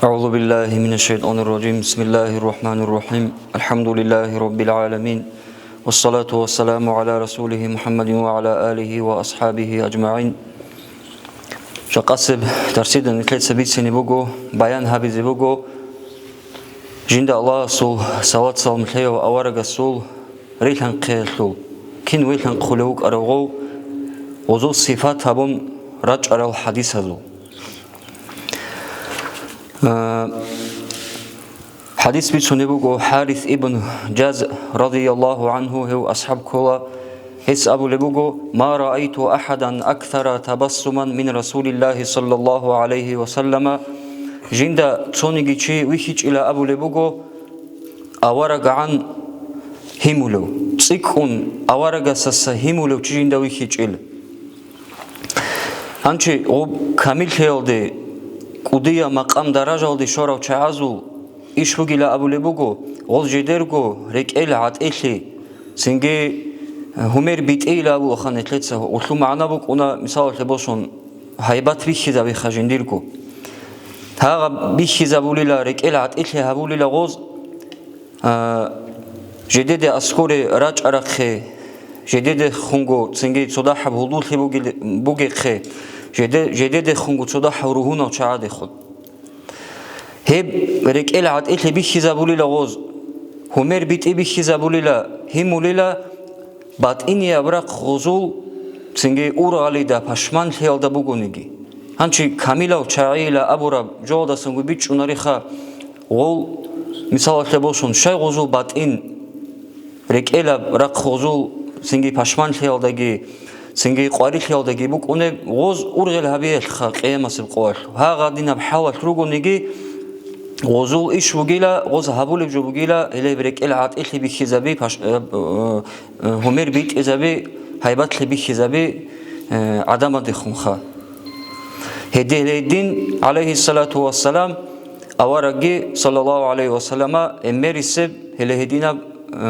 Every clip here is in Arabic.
أعوذ بالله من الشيطان الرجيم بسم الله الرحمن الرحيم الحمد لله رب العالمين والصلاة والسلام على رسوله محمد وعلى آله وأصحابه أجمعين شقاسب ترسيدن إتلت سبيت سنبوغو بيان هابيزي بوغو جند الله سول صلاة سلام الحيو أورق السول ريلان قيلتول كين ويلان قلوك أرغو وزو صفات هابون رج أرى الحديث هذو حديث بيتسونيبوغو حارث ابن جاز رضي الله عنه هو أصحاب كولا هس أبو لبوغو ما رأيت أحدا أكثر تبسما من رسول الله صلى الله عليه وسلم جندا تسونيجي ويهيج إلى أبو لبوغو أورق عن همولو تسيكون أورق سس همولو جندا ويهيج إلى أنشي كامل هيلدي قديا مقام درجة شورا وشعازو إشوغيلا أبو لبوغو غول جدرغو ريكيل عطيلي سنجي همير بيتيلا أبو خان اتلتسا وطلو معنا بوك أنا مثال لبوشون هايبات بيخيزا بيخاجنديرغو هاغا بيخيزا بوليلا ريكيل عطيلي هابوليلا غوز جديد أسكوري راج أرخي جديد خونغو سنجي صداحة بهدول بوغي خي جديد خونغو صداحة روحونا وشعادي خود هب ريكيل عطيلي بيخيزا بوليلا غوز همير بيتي بيخيزا بوليلا هموليلا باتيني أبراق غوزول سنجي أورالي دا پشمان خيال دا بوغونيگي هنچي كاميلا وشعيلا أبورا جودا سنگو بيچ وناريخا غول مثال لبوشون شاي غوزول باتين ريكيل أبراق غوزول سنجي پشمان خيال داگي سنجي قواري خيال داگي بوغوني غوز أورغل هبيل خا قيامة سبقوال ها غادينا بحاول روغونيگي غوزول إيش وجيلا غوز هابولي جو وجيلا اللي بريك العاد اللي بيخزبي همير بيت إزبي هيبات اللي بيخزبي عدم دخونخا هدي الدين عليه الصلاة والسلام أورجي صلى الله عليه وسلم أمير السب اللي هدينا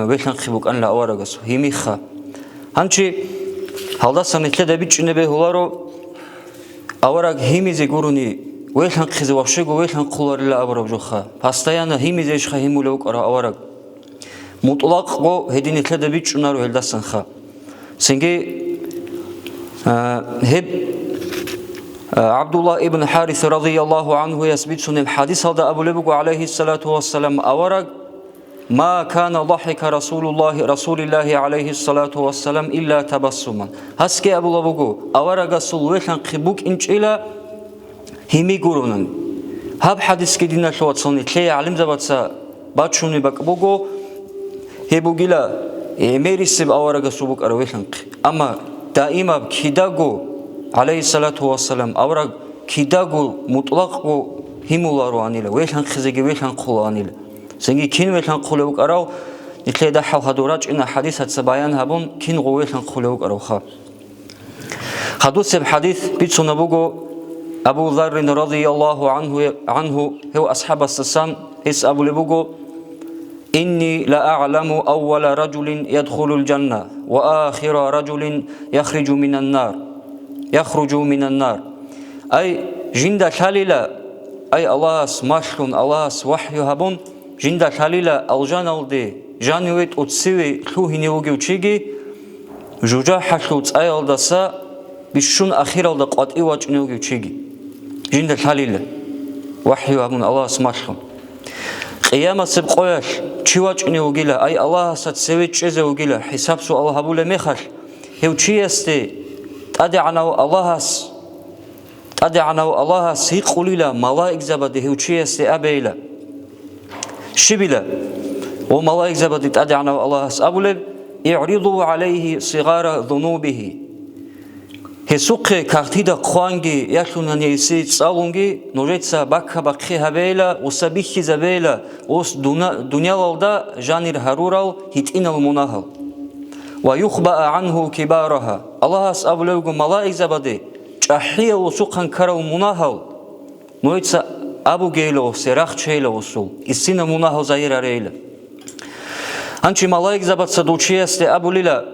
ويلن خبوك أن لا أورجس هميخا هنشي هذا سنة كده بيتش نبيه هلارو أورج همي زيجورني ويلن خز وشجو ويلن قلار لا أبرب جوخا هستيانا هيمي زيش خا هيمو لوك أرا أورق مطلق قو هدين كده بيتش نارو هلدسن خا سنجي هب عبد الله ابن حارث رضي الله عنه يثبت سنة حديث هذا أبو لبوغ عليه الصلاة والسلام أورق ما كان ضحك رسول الله عليه الصلاة والسلام إلا تبسما هسكي أبو لبوغ أورق سل ويلن خبوك إنش إلى هيمي غورونن هاب حديث كدينا شواتسوني تلي علم زباتسا باتشوني بقبوغو هيبوغيلا ميريسب أورغا سوبوك أرويلنق أما دائما كيداغو عليه الصلاة والسلام أورغ كيداغو مطلقو هيمولارو عنيلا ويلنق خزيجي ويلنق خلو عنيلا سنجي كين ويلنق خلوك أراو نتلي دحاو هدوراج إن حديث هتسبايان هابون كين غو ويلنق خلوك أراو خا حدوث حديث بيتسو نبوغو أبو ذر رضي الله عنه هو أصحاب السسان إس أبو لبوغو إني لا أعلم أول رجل يدخل الجنة وآخر رجل يخرج من النار أي جند خليلا أي الله سماشلون الله وحي هبون جند خليلا الجنة ولدي جانويت أتسوي لوهني وجوتشيجي جوجا حشلوت أي الدسا بشون أخير الدق أتي وجني وجوتشيجي جند الحليل وحي وابن الله سماشلون قيامة سبقويش تشيواج إني وجيلا أي الله ستسوي تشيزه وجيلا حساب سو الله هبول مخش هو تشيستي تدعنا الله سيقوليلا ملاك زبده هو تشيستي أبيلا شبيلا وملاك زبده تدعنا الله أبول يعرضوا عليه صغار ذنوبه هسوق كارتيدا خوانجي يشلون يسي تصالونجي نوجتسا باكا باكي هبيلا وسبيخي زبيلا وس دنيا والدا جانير هرورال هيتين المناهل ويخبأ عنه كبارها الله أسأب لوغو ملائك زبادي جاحية وسوقان كارو مناهل نوجتسا أبو جيلو سراخ شيلا وسول إسين مناهل زاير ريلا هنشي ملائك زباد سدوشيستي أبو ليلا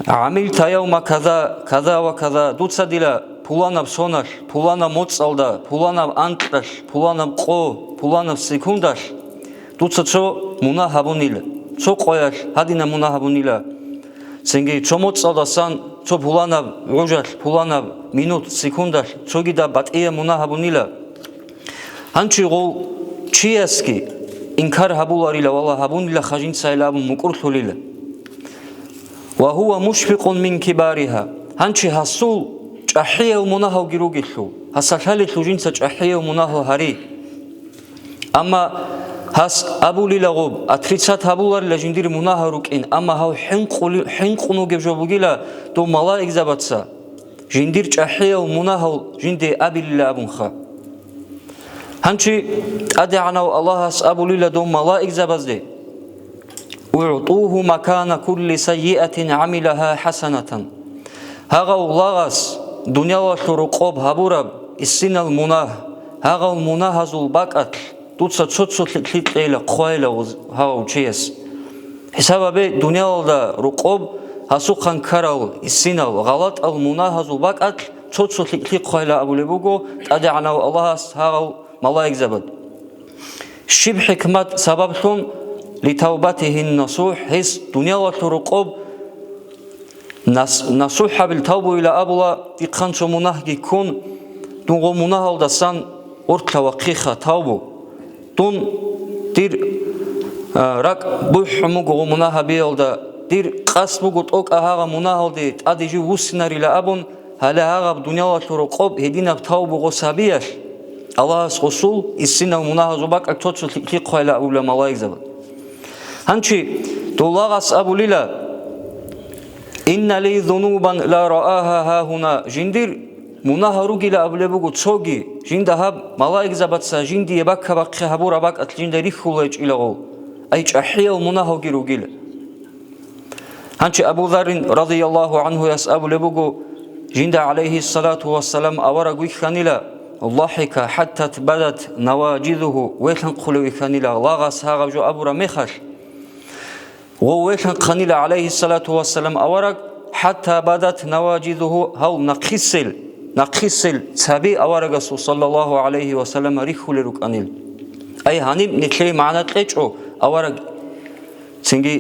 عملت يوم كذا كذا وكذا دوتسا ديلا ფულანავ სონალ, ფულანავ მოწალდა, ფულანავ ანტრალ, ფულანავ ყო, ფულანავ სეკუნდალ, თუცა ცო მუნა ჰაბუნილა, ცო ყოյალ, ჰადინა მუნა ჰაბუნილა. Ценги цо მოწალდა სან, ცო ფულანავ როჟალ, ფულანავ მინუტ, სეკუნდალ, ცო გიდა ბატია მუნა ჰაბუნილა. ანჩი ღო ჩიასკი ინკარ ჰაბულარილა ვალა ჰაბუნილა ხაჟინცა ელაბუ მუკურთულილა. ვა ჰუა მუშფიყუნ მინ კიბარიჰა. Hanchi hasul çahiye munahav girugillu. Hasalhali tujinsa çahiye munahav hari. Ama has abulila gob atritsat habular lejindir munaharukin. Ama hav hinqunu gebjobugila do mala egzabatsa. Jindir çahiye munahav jindi abilila abunha. Hanchi ad'anav Allah has abulila do mala egzabazde. U'tuhu makana kulli sayyi'atin amilaha hasanatan. Haga ulağas dünyala şuruqob haburab issinal munah haga munah hazul bakat tutsa çotsot litleyle qoyla haga uçiyes hesababe dünyalda ruqob hasuqan karal issinal galat al munah hazul bakat çotsot litli qoyla abulebugo tad'ana Allahas haga malaik zabad shib hikmat sababsun litawbatihin nasuh his dünyala şuruqob Nasuha bil tawbu ila abula diqanço munah gikun dungo munah aldasan orta vaqiqa tawbu dun dir rak buhmu go munah bi alda dir qasbu gut ok ahaga munah aldi adiji usnar ila abun hala haga dunyala turuqob hedina tawbu go sabiyah Allah rasul isina munah zubak aktot li qoyla ulama laizab hanchi dolagas abulila İnna li zunuban la ra'aha ha huna jindir munaharu gila ablebugu çogi jinda hab malaik zabatsa jindiye bakka bakka habura bak at jindari khulaj ilago ay chahiya munaharu girugil hanchi Abu Dharr radiyallahu anhu yas ablebugu jinda alayhi salatu wassalam awara gukhanila Allahika hatta badat nawajiduhu wa kan qulu khanila lagas haga jo abura mekhal وويشن قنيل عليه الصلاة والسلام أورق حتى بدت نواجذه هو نقصل تبي أورق صلى الله عليه وسلم ريخو لرك أنيل أي هنيب نتلي معنا تلجو أورق سنجي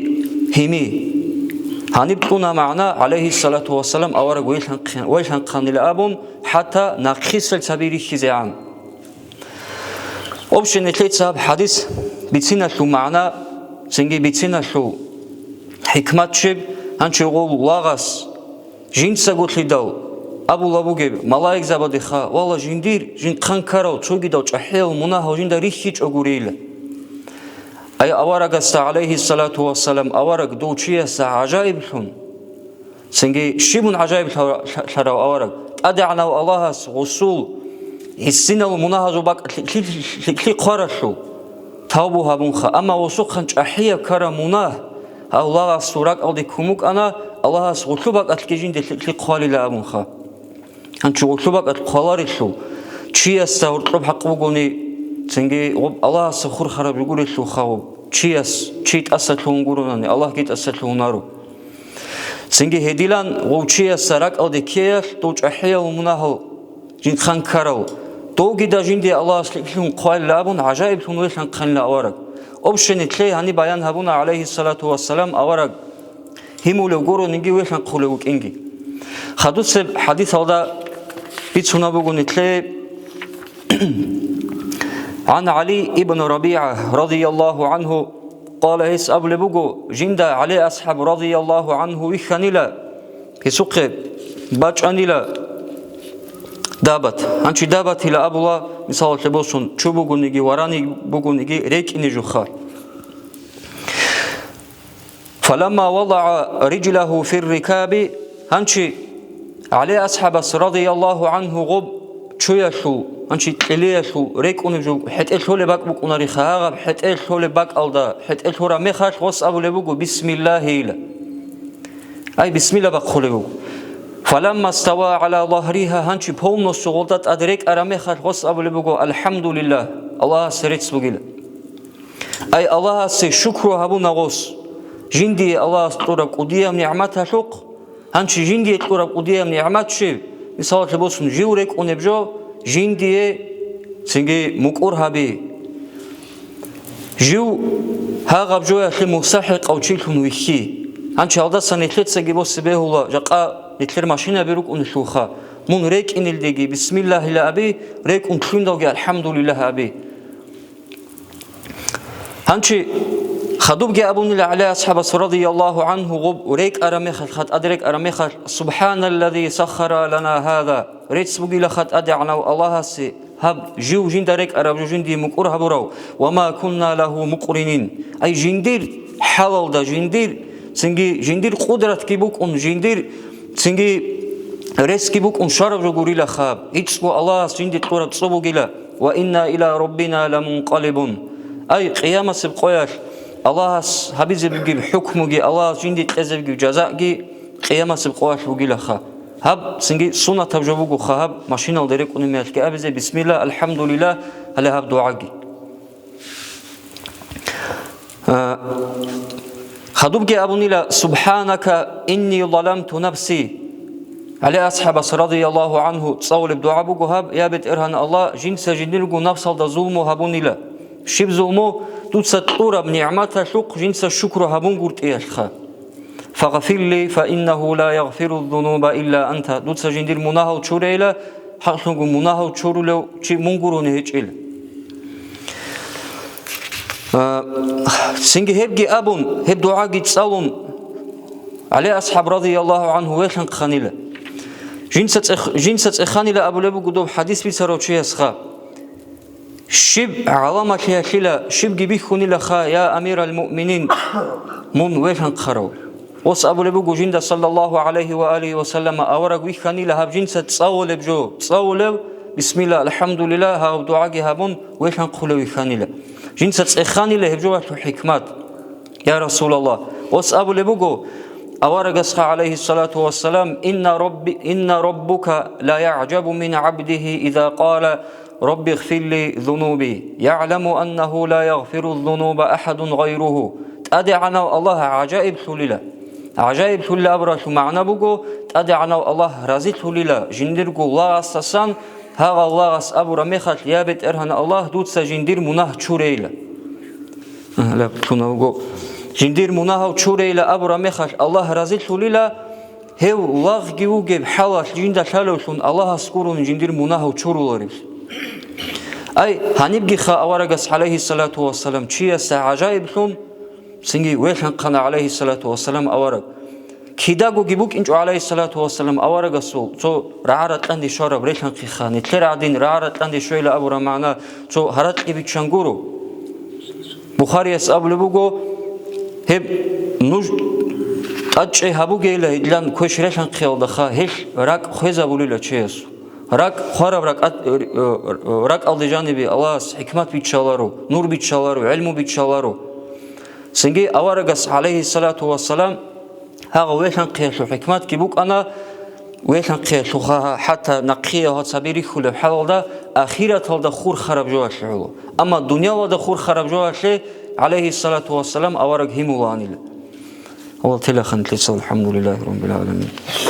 همي هنيب كنا معنا عليه الصلاة والسلام أورق ويشن قنيل أبون حتى نقصل تبي ريخ زعان أبشن نتلي تساب حديث بتسينا شو معنا سنجي بتسينا شو حكمت شب هنشي غول لاغاس جنسا قتلي داو أبو لابوغي ملايك زبادي خا والله جندير جن قنكارو تشوغي داو چحيل مناها جندا ريخيج أغوريل أي أوارق استا عليه الصلاة والسلام أوارق دو چيسا عجائب لون سنجي شبون عجائب لراو أوارق أدعنا الله غسول السنة المناها زباك لكي قرشو تاوبو هابونخا أما وسوقا چحيا كارا مناه Allah surak aldı kumuk ana Allah sulubak atkejin de qali la abunxa hançu sulubak at qalar şu çiyas urtlub haqqu goni sengi Allah sukhur kharab gure şu xaw çiyas çit asatlun gurunani Allah git asatlunaru sengi hedilan o çiyas sarak aldı kiyas to çahiya munahu jin khan karav to gida jindi Allah sulun qali la abun ajaib tunu san khan la awarak Obşeni tle hani bayan habuna aleyhissalatu vesselam avarak himule guru ningi veşan quluk ingi hadis hadis alda bitsuna bugun tle an Ali ibn Rabi'a radiyallahu anhu qala his ablebugu jinda ali ashab radiyallahu anhu ikhanila hisuqe bac'anila dabat hançi dabat ila abula misal tebosun çubugunigi warani bugunigi rekini juha فلما وضع رجله في الركاب hançi ali ashabas radiyallahu anhu gob çuyashu hançi teliyashu rekuni ju hetel şole bak bukunari khaga hetel şole bak alda hetel şora mekhash gos abulebugu bismillah ila ay bismillah bak kholebu فلما استوى على ظهرها هنشي بومنو سغولدات أدريك أرامي خلقص أبولي بقو الحمد لله الله سريتس بقيل أي الله سي شكرو هبو نغوص جندي الله استورك وديام نعمتها شوق هنشي جندي استورك وديام نعمت شي мисалат лебосун живрек унебжо жиндие цинги мукурхаби жив хагабжо яхли мусахи qawchilun вихи анчи алдасан этлетсеги босебехула жаqa этлер машина берук уншуха мун рек инилдеги бисмиллахи аби рек унхундоги алхамдулиллах аби анчи خدوبجي أبونا على أصحاب رضي الله عنه غب وريك أرميخ خد أدرك أرميخ سبحان الذي سخر لنا هذا ريت سبقي لخد أدعنا الله سي هب جو جين دارك أرب جندي مقر هبرو وما كنا له مقرنين أي جندير حلال دا جندير سنجي جندير قدرة كيبوك أن جندير سنجي ريس كيبوك أن شرب جوري لخاب يتسبو الله جندي تقرب صبو جلا وإنا إلى ربنا لمنقلبون أي قيامة سبقياش الله حبيز بيجيب حكمه الله جندي تأذى بيجيب جزاء قيامة سبقواش بيجي لخا هب سنجي سنة تجربه خاب ماشينا الدريك ونميات كأبزة بسم الله الحمد لله هلا هب دعاء خدوبجي أبونيلا سبحانك إني ظلمت نفسي على أصحاب رضي الله عنه تصول بدعاء بوجو هب يا بيت إرهان الله جنس جنديرجو نفس هذا ظلمه هبونيلا شيب ظلمه دوتسا تطورا بنعمتها شق جنس الشكر هبون قرت إيشخا فغفر لي فإنه لا يغفر الذنوب إلا أنت دوتسا جندير مناها وشوريلا حقنقو مناها وشوريلا شي منقرون هيجيل سنجي هبجي أبون هب دعاء تصالون على أصحاب رضي الله عنه ويخن خانيلا جنسة خانيلا أبو لبو قدوب حديث في سروتشي يسخا شب علامة يا شب جبيه خوني لخا يا أمير المؤمنين من وين خرو وص أبو لبو جند صلى الله عليه وآله وسلم أورق ويخاني لها بجنسة تصاول بجو تصاول بسم الله الحمد لله ها دعاء هابون وين خلو ويخاني له جنسة إخاني له بجو حكمات يا رسول الله وص أبو لبو أورق عليه الصلاة والسلام إن ربك لا يعجب من عبده إذا قال رب اغفر لي ذنوبي يعلم أنه لا يغفر الذنوب أحد غيره تأدعنا الله عجائب ثليلا عجائب ثليلا أبرش معنا بقو تأدعنا الله رزيت ثليلا جندرقو الله أستسان هذا الله أبو رميخت يابت إرهن الله دوت سجندير مناه تشوريلا لا بتونا بقو جندير مناه تشوريلا أبو رميخت الله رزيت ثليلا هو الله جيوجب حالات جند شالوشون الله أسكرون جندير مناه تشورولاريس أي هنبجي خا أورجس عليه الصلاة والسلام شيء عجائب ثم سنجي ويشان قنا عليه الصلاة والسلام أورج كيداغو جيبوك إنجو عليه الصلاة والسلام أورجس سو رعارة عندي شرب ريشان خاني تلر عدين رعارة عندي شوية أبو رمعنا سو هرت إبي شنغورو بخاري أبو لبوجو هب نوج أجي هبوجي له إدلان كوش ريشان خيال دخا هش راك خويز أبو ليلا شيء راك خراب راك الله جانبي الله حكمت بيتشالارو نور بيتشالارو علم بيتشالارو سنجي أورجس عليه الصلاة والسلام هذا ويشان قياسو حكمت كيبوك أنا ويشان قياسو حتى نقيه هاد سبيري خلف حلال ده أخيرا هذا خور خراب جواش حلو أما الدنيا وده خور خراب جواش عليه الصلاة والسلام أورج هم وانيل الله تلا خنت الحمد لله رب العالمين.